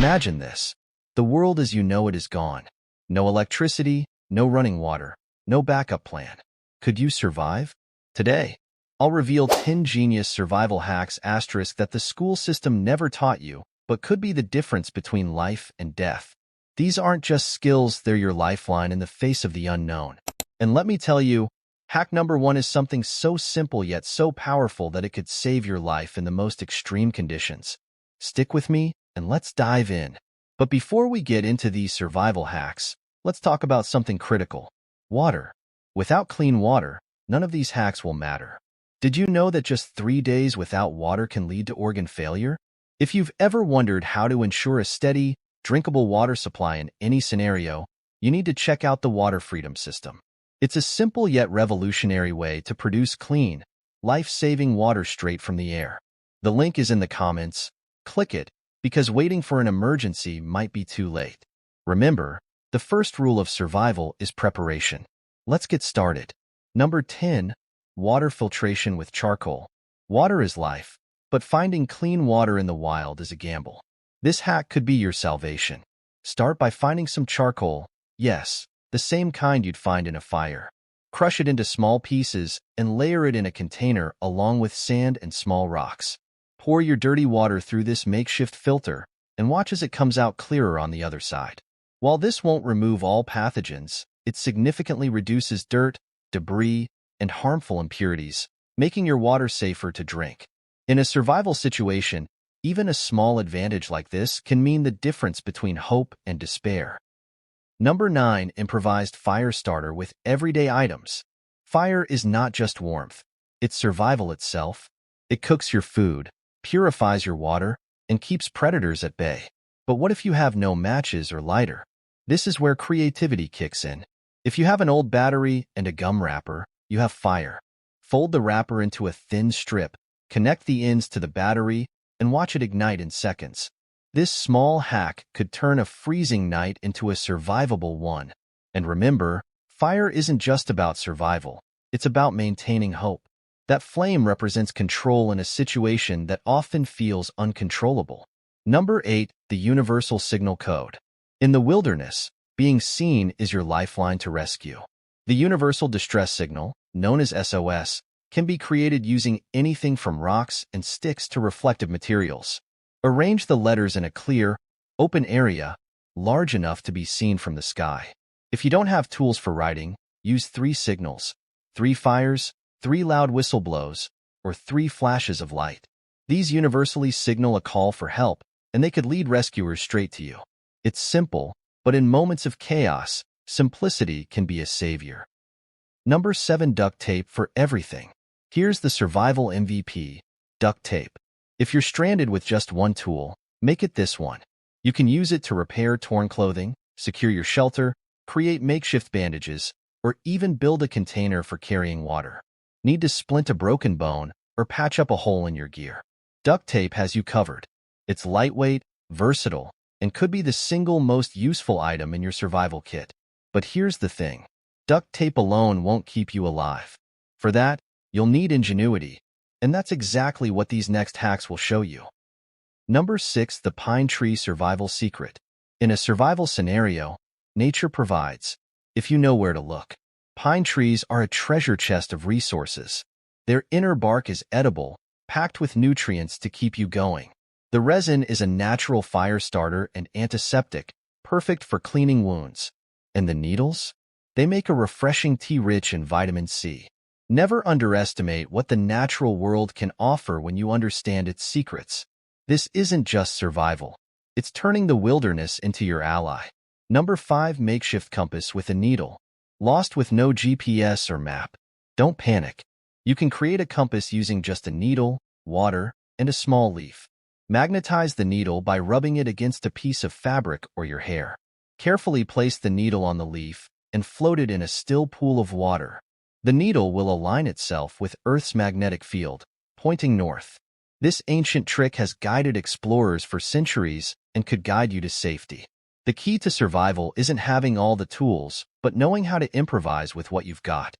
Imagine this. The world as you know it is gone. No electricity, no running water, no backup plan. Could you survive? Today, I'll reveal 10 genius survival hacks that the school system never taught you, but could be the difference between life and death. These aren't just skills, they're your lifeline in the face of the unknown. And let me tell you, hack number 1 is something so simple yet so powerful that it could save your life in the most extreme conditions. Stick with me and let's dive in. But before we get into these survival hacks, let's talk about something critical: water. Without clean water, none of these hacks will matter. Did you know that just 3 days without water can lead to organ failure? If you've ever wondered how to ensure a steady, drinkable water supply in any scenario, you need to check out the Water Freedom System. It's a simple yet revolutionary way to produce clean, life-saving water straight from the air. The link is in the comments. Click it, because waiting for an emergency might be too late. Remember, the first rule of survival is preparation. Let's get started. Number 10. Water filtration with charcoal. Water is life, but finding clean water in the wild is a gamble. This hack could be your salvation. Start by finding some charcoal. Yes, the same kind you'd find in a fire. Crush it into small pieces and layer it in a container along with sand and small rocks. Pour your dirty water through this makeshift filter and watch as it comes out clearer on the other side. While this won't remove all pathogens, it significantly reduces dirt, debris, and harmful impurities, making your water safer to drink. In a survival situation, even a small advantage like this can mean the difference between hope and despair. Number 9. Improvised fire starter with everyday items. Fire is not just warmth, it's survival itself. It cooks your food, purifies your water, and keeps predators at bay. But what if you have no matches or lighter? This is where creativity kicks in. If you have an old battery and a gum wrapper, you have fire. Fold the wrapper into a thin strip, connect the ends to the battery, and watch it ignite in seconds. This small hack could turn a freezing night into a survivable one. And remember, fire isn't just about survival. It's about maintaining hope. That flame represents control in a situation that often feels uncontrollable. Number 8. The universal signal code. In the wilderness, being seen is your lifeline to rescue. The universal distress signal, known as SOS, can be created using anything from rocks and sticks to reflective materials. Arrange the letters in a clear, open area, large enough to be seen from the sky. If you don't have tools for writing, use 3 signals: 3 fires, 3 loud whistle blows, or 3 flashes of light. These universally signal a call for help, and they could lead rescuers straight to you. It's simple, but in moments of chaos, simplicity can be a savior. Number 7. Duct tape for everything. Here's the survival MVP: duct tape. If you're stranded with just one tool, make it this one. You can use it to repair torn clothing, secure your shelter, create makeshift bandages, or even build a container for carrying water. Need to splint a broken bone or patch up a hole in your gear? Duct tape has you covered. It's lightweight, versatile, and could be the single most useful item in your survival kit. But here's the thing: duct tape alone won't keep you alive. For that, you'll need ingenuity, and that's exactly what these next hacks will show you. Number 6. The pine tree survival secret. In a survival scenario, nature provides, if you know where to look. Pine trees are a treasure chest of resources. Their inner bark is edible, packed with nutrients to keep you going. The resin is a natural fire starter and antiseptic, perfect for cleaning wounds. And the needles? They make a refreshing tea rich in vitamin C. Never underestimate what the natural world can offer when you understand its secrets. This isn't just survival. It's turning the wilderness into your ally. Number 5. Makeshift compass with a needle. Lost with no GPS or map? Don't panic. You can create a compass using just a needle, water, and a small leaf. Magnetize the needle by rubbing it against a piece of fabric or your hair. Carefully place the needle on the leaf and float it in a still pool of water. The needle will align itself with Earth's magnetic field, pointing north. This ancient trick has guided explorers for centuries and could guide you to safety. The key to survival isn't having all the tools, but knowing how to improvise with what you've got.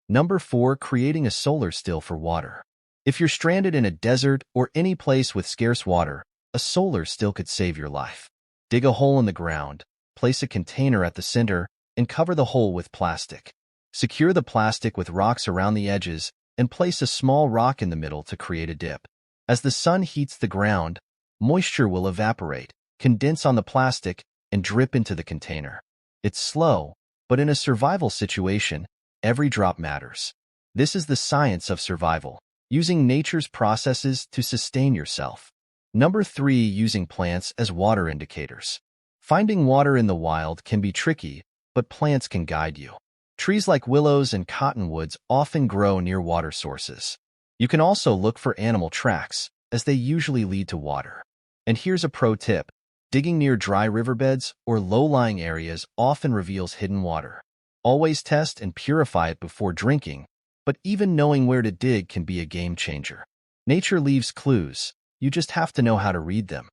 Number 4. Creating a solar still for water. If you're stranded in a desert or any place with scarce water, a solar still could save your life. Dig a hole in the ground, place a container at the center, and cover the hole with plastic. Secure the plastic with rocks around the edges and place a small rock in the middle to create a dip. As the sun heats the ground, moisture will evaporate, condense on the plastic, and drip into the container. It's slow, but in a survival situation, every drop matters. This is the science of survival, using nature's processes to sustain yourself. Number 3. Using plants as water indicators. Finding water in the wild can be tricky, but plants can guide you. Trees like willows and cottonwoods often grow near water sources. You can also look for animal tracks, as they usually lead to water. And here's a pro tip. Digging near dry riverbeds or low-lying areas often reveals hidden water. Always test and purify it before drinking, but even knowing where to dig can be a game changer. Nature leaves clues, you just have to know how to read them.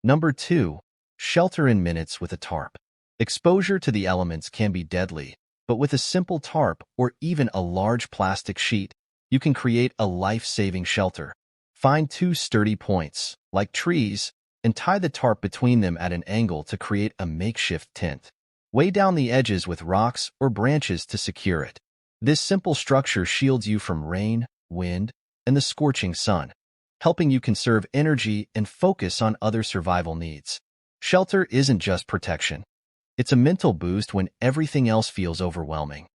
Number 2. Shelter in minutes with a tarp. Exposure to the elements can be deadly, but with a simple tarp or even a large plastic sheet, you can create a life-saving shelter. Find 2 sturdy points, like trees, and tie the tarp between them at an angle to create a makeshift tent. Weigh down the edges with rocks or branches to secure it. This simple structure shields you from rain, wind, and the scorching sun, helping you conserve energy and focus on other survival needs. Shelter isn't just protection. It's a mental boost when everything else feels overwhelming.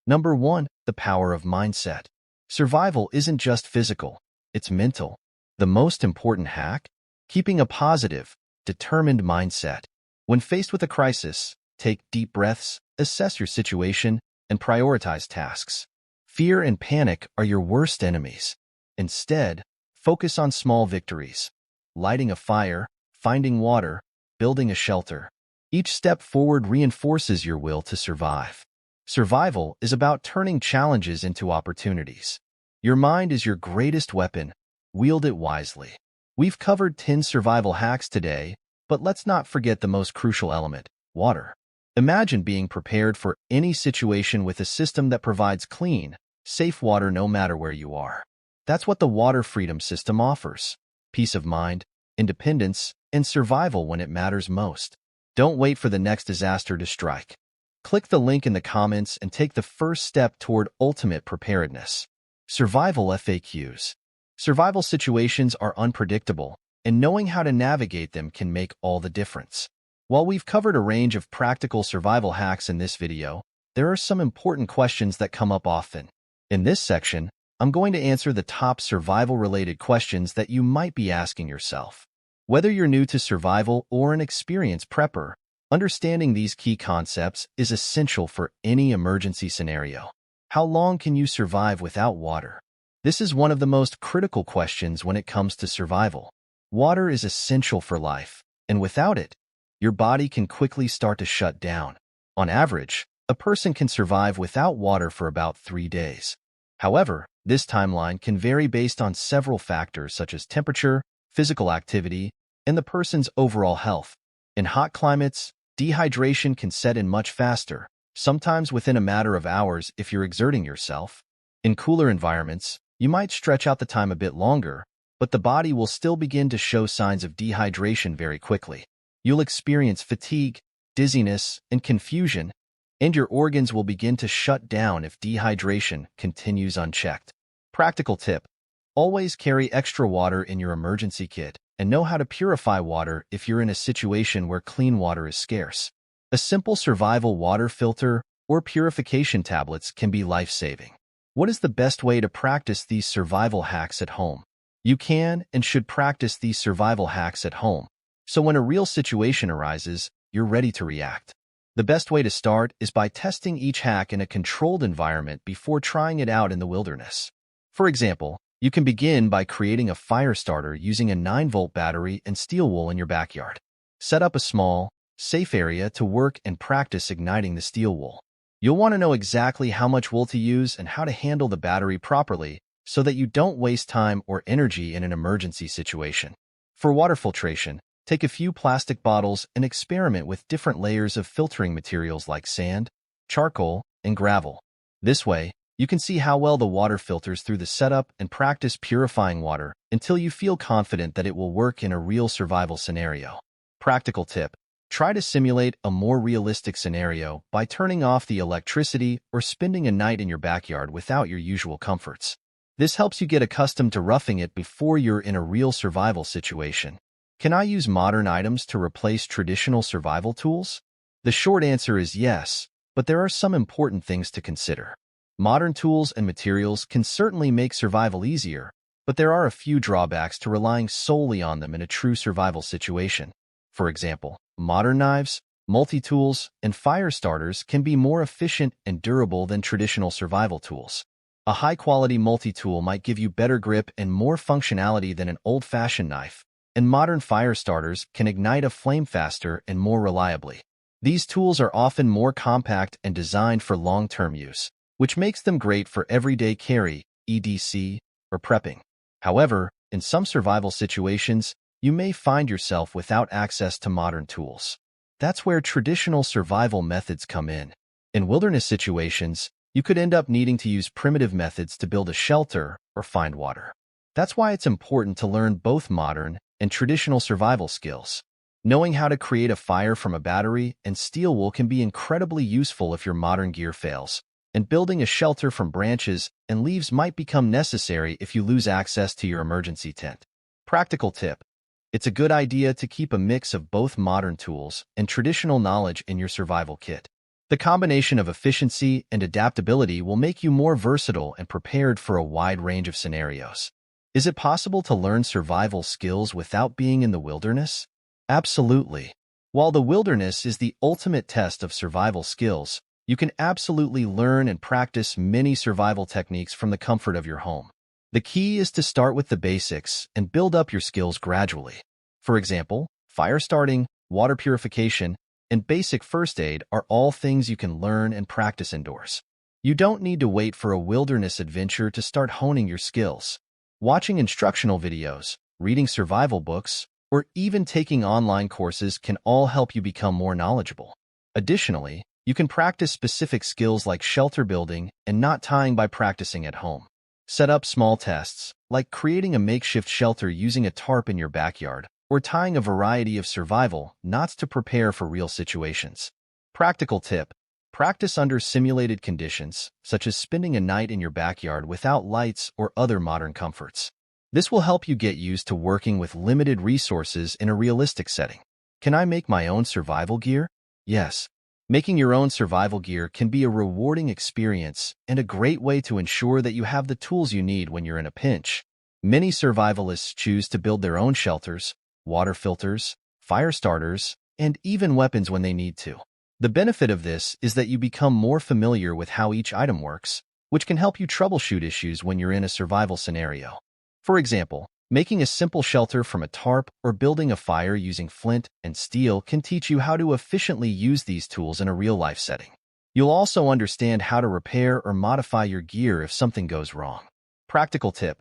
Number 1. The power of mindset. Survival isn't just physical, it's mental. The most important hack? Keeping a positive, determined mindset. When faced with a crisis, take deep breaths, assess your situation, and prioritize tasks. Fear and panic are your worst enemies. Instead, focus on small victories. Lighting a fire, finding water, building a shelter. Each step forward reinforces your will to survive. Survival is about turning challenges into opportunities. Your mind is your greatest weapon. Wield it wisely. We've covered 10 survival hacks today, but let's not forget the most crucial element, water. Imagine being prepared for any situation with a system that provides clean, safe water no matter where you are. That's what the Water Freedom System offers. Peace of mind, independence, and survival when it matters most. Don't wait for the next disaster to strike. Click the link in the comments and take the first step toward ultimate preparedness. Survival FAQs. Survival situations are unpredictable, and knowing how to navigate them can make all the difference. While we've covered a range of practical survival hacks in this video, there are some important questions that come up often. In this section, I'm going to answer the top survival-related questions that you might be asking yourself. Whether you're new to survival or an experienced prepper, understanding these key concepts is essential for any emergency scenario. How long can you survive without water? This is one of the most critical questions when it comes to survival. Water is essential for life, and without it, your body can quickly start to shut down. On average, a person can survive without water for about 3 days. However, this timeline can vary based on several factors such as temperature, physical activity, and the person's overall health. In hot climates, dehydration can set in much faster, sometimes within a matter of hours if you're exerting yourself. In cooler environments, you might stretch out the time a bit longer, but the body will still begin to show signs of dehydration very quickly. You'll experience fatigue, dizziness, and confusion, and your organs will begin to shut down if dehydration continues unchecked. Practical tip: always carry extra water in your emergency kit and know how to purify water if you're in a situation where clean water is scarce. A simple survival water filter or purification tablets can be life-saving. What is the best way to practice these survival hacks at home? You can and should practice these survival hacks at home, so when a real situation arises, you're ready to react. The best way to start is by testing each hack in a controlled environment before trying it out in the wilderness. For example, you can begin by creating a fire starter using a 9-volt battery and steel wool in your backyard. Set up a small, safe area to work and practice igniting the steel wool. You'll want to know exactly how much wool to use and how to handle the battery properly so that you don't waste time or energy in an emergency situation. For water filtration, take a few plastic bottles and experiment with different layers of filtering materials like sand, charcoal, and gravel. This way, You can see how well the water filters through the setup and practice purifying water until you feel confident that it will work in a real survival scenario. Practical tip: try to simulate a more realistic scenario by turning off the electricity or spending a night in your backyard without your usual comforts. This helps you get accustomed to roughing it before you're in a real survival situation. Can I use modern items to replace traditional survival tools? The short answer is yes, but there are some important things to consider. Modern tools and materials can certainly make survival easier, but there are a few drawbacks to relying solely on them in a true survival situation. For example, modern knives, multi-tools, and fire starters can be more efficient and durable than traditional survival tools. A high-quality multi-tool might give you better grip and more functionality than an old-fashioned knife, and modern fire starters can ignite a flame faster and more reliably. These tools are often more compact and designed for long-term use, which makes them great for everyday carry, EDC, or prepping. However, in some survival situations, you may find yourself without access to modern tools. That's where traditional survival methods come in. In wilderness situations, you could end up needing to use primitive methods to build a shelter or find water. That's why it's important to learn both modern and traditional survival skills. Knowing how to create a fire from a battery and steel wool can be incredibly useful if your modern gear fails, and building a shelter from branches and leaves might become necessary if you lose access to your emergency tent. Practical tip: it's a good idea to keep a mix of both modern tools and traditional knowledge in your survival kit. The combination of efficiency and adaptability will make you more versatile and prepared for a wide range of scenarios. Is it possible to learn survival skills without being in the wilderness? Absolutely. While the wilderness is the ultimate test of survival skills, you can absolutely learn and practice many survival techniques from the comfort of your home. The key is to start with the basics and build up your skills gradually. For example, fire starting, water purification, and basic first aid are all things you can learn and practice indoors. You don't need to wait for a wilderness adventure to start honing your skills. Watching instructional videos, reading survival books, or even taking online courses can all help you become more knowledgeable. Additionally, you can practice specific skills like shelter building and knot tying by practicing at home. Set up small tests, like creating a makeshift shelter using a tarp in your backyard, or tying a variety of survival knots to prepare for real situations. Practical tip: practice under simulated conditions, such as spending a night in your backyard without lights or other modern comforts. This will help you get used to working with limited resources in a realistic setting. Can I make my own survival gear? Yes. Making your own survival gear can be a rewarding experience and a great way to ensure that you have the tools you need when you're in a pinch. Many survivalists choose to build their own shelters, water filters, fire starters, and even weapons when they need to. The benefit of this is that you become more familiar with how each item works, which can help you troubleshoot issues when you're in a survival scenario. For example, making a simple shelter from a tarp or building a fire using flint and steel can teach you how to efficiently use these tools in a real-life setting. You'll also understand how to repair or modify your gear if something goes wrong. Practical tip: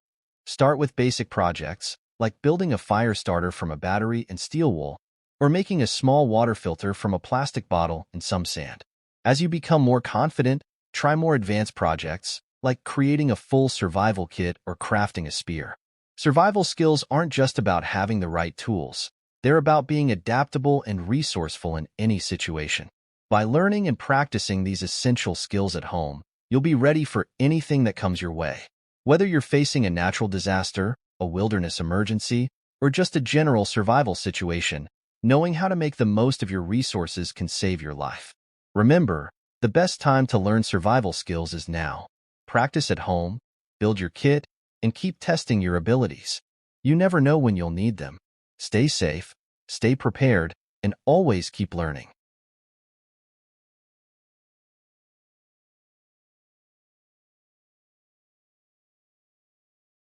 start with basic projects, like building a fire starter from a battery and steel wool, or making a small water filter from a plastic bottle and some sand. As you become more confident, try more advanced projects, like creating a full survival kit or crafting a spear. Survival skills aren't just about having the right tools. They're about being adaptable and resourceful in any situation. By learning and practicing these essential skills at home, you'll be ready for anything that comes your way. Whether you're facing a natural disaster, a wilderness emergency, or just a general survival situation, knowing how to make the most of your resources can save your life. Remember, the best time to learn survival skills is now. Practice at home, build your kit, and keep testing your abilities. You never know when you'll need them. Stay safe, stay prepared, and always keep learning.